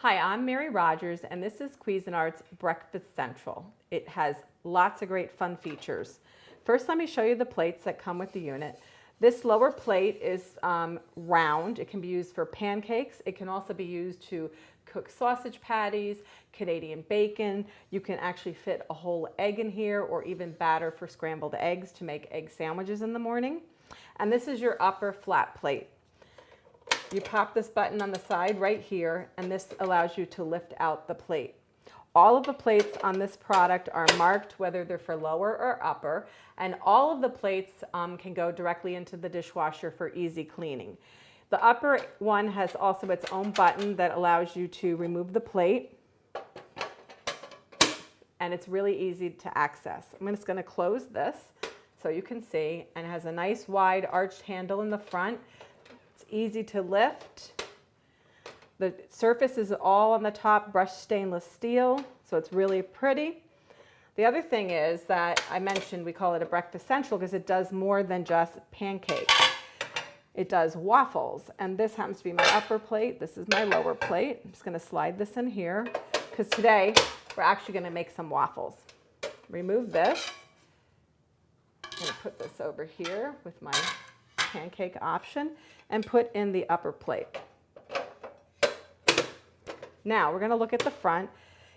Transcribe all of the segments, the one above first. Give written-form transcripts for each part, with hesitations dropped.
Hi, I'm Mary Rogers, and this is Cuisinart's Breakfast Central. It has lots of great fun features. First, let me show you the plates that come with the unit. This lower plate is round. It can be used for pancakes. It can also be used to cook sausage patties, Canadian bacon. You can actually fit a whole egg in here, or even batter for scrambled eggs to make egg sandwiches in the morning. And this is your upper flat plate. You pop this button on the side right here, and this allows you to lift out the plate. All of the plates on this product are marked whether they're for lower or upper, and all of the plates can go directly into the dishwasher for easy cleaning. The upper one has also its own button that allows you to remove the plate, and it's really easy to access. I'm just going to close this so you can see, and it has a nice wide arched handle in the front. It's easy to lift. The surface is all on the top brushed stainless steel, so it's really pretty. The other thing is that I mentioned we call it a breakfast central because it does more than just pancakes. It does waffles, and this happens to be my upper plate. This is my lower plate. I'm just going to slide this in here because today we're actually going to make some waffles. Remove this. I'm going to put this over here with my pancake option and put in the upper plate. Now we're going to look at the front.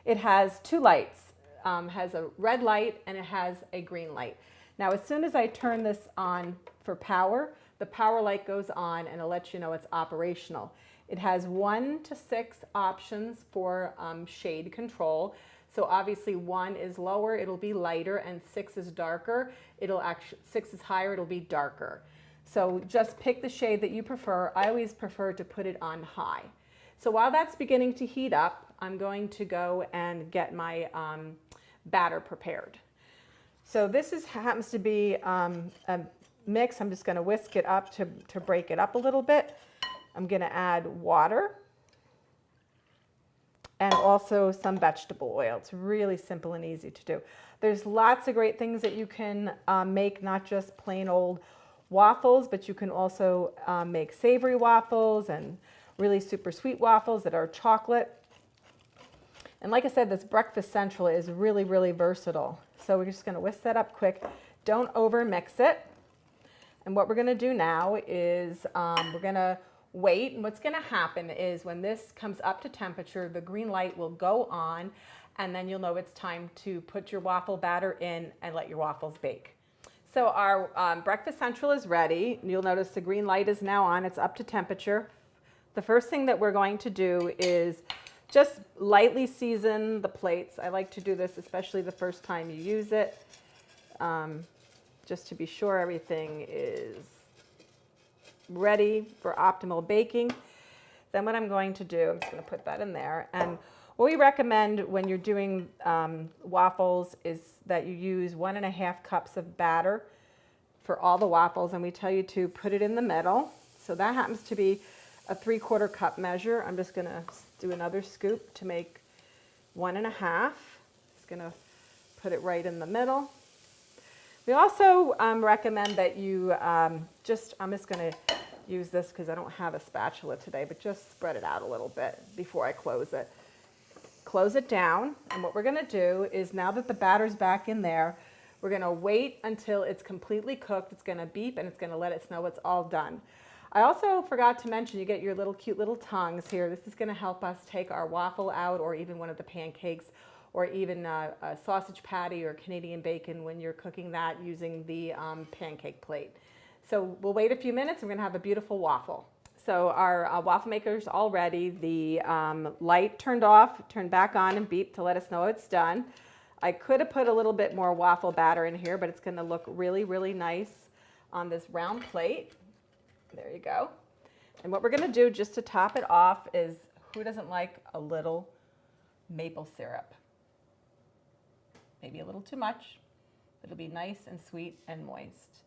It has two lights. Has a red light and it has a green light. Now as soon as I turn this on for power, the power light goes on and it'll let you know it's operational. It has 1 to 6 options for shade control. So obviously 1 is lower, it'll be lighter, and 6 is darker. 6 is higher, it'll be darker. So just pick the shade that you prefer. I always prefer to put it on high. So while that's beginning to heat up, I'm going to go and get my batter prepared. So this happens to be a mix. I'm just going to whisk it up to break it up a little bit. I'm going to add water and also some vegetable oil. It's really simple and easy to do. There's lots of great things that you can make, not just plain old waffles, but you can also make savory waffles and really super sweet waffles that are chocolate. And like I said, this breakfast central is really, really versatile. So we're just going to whisk that up quick. Don't over mix it. And what we're going to do now is we're going to wait. And what's going to happen is when this comes up to temperature, the green light will go on, and then you'll know it's time to put your waffle batter in and let your waffles bake. So our breakfast central is ready. You'll notice the green light is now on. It's up to temperature. The first thing that we're going to do is just lightly season the plates. I like to do this especially the first time you use it, just to be sure everything is ready for optimal baking. Then what I'm going to do, I'm just going to put that in there. And what we recommend when you're doing waffles is that you use 1.5 cups of batter for all the waffles, and we tell you to put it in the middle. So that happens to be a 3/4 cup measure. I'm just going to do another scoop to make 1.5. Just going to put it right in the middle. We also recommend that you I'm just going to use this because I don't have a spatula today, but just spread it out a little bit before I close it. Close it down, and what we're going to do is, now that the batter's back in there, we're going to wait until it's completely cooked. It's going to beep and it's going to let us know it's all done. I also forgot to mention, you get your cute little tongs here. This is going to help us take our waffle out, or even one of the pancakes, or even a sausage patty or Canadian bacon when you're cooking that using the pancake plate. So we'll wait a few minutes. We're going to have a beautiful waffle. So our waffle maker's all ready. The light turned off, turned back on, and beeped to let us know it's done. I could have put a little bit more waffle batter in here, but it's going to look really, really nice on this round plate. There you go. And what we're going to do just to top it off is, who doesn't like a little maple syrup? Maybe a little too much. It'll be nice and sweet and moist.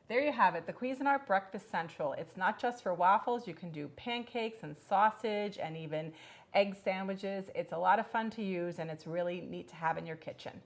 There you have it, the Cuisinart Breakfast Central. It's not just for waffles. You can do pancakes and sausage and even egg sandwiches. It's a lot of fun to use, and it's really neat to have in your kitchen.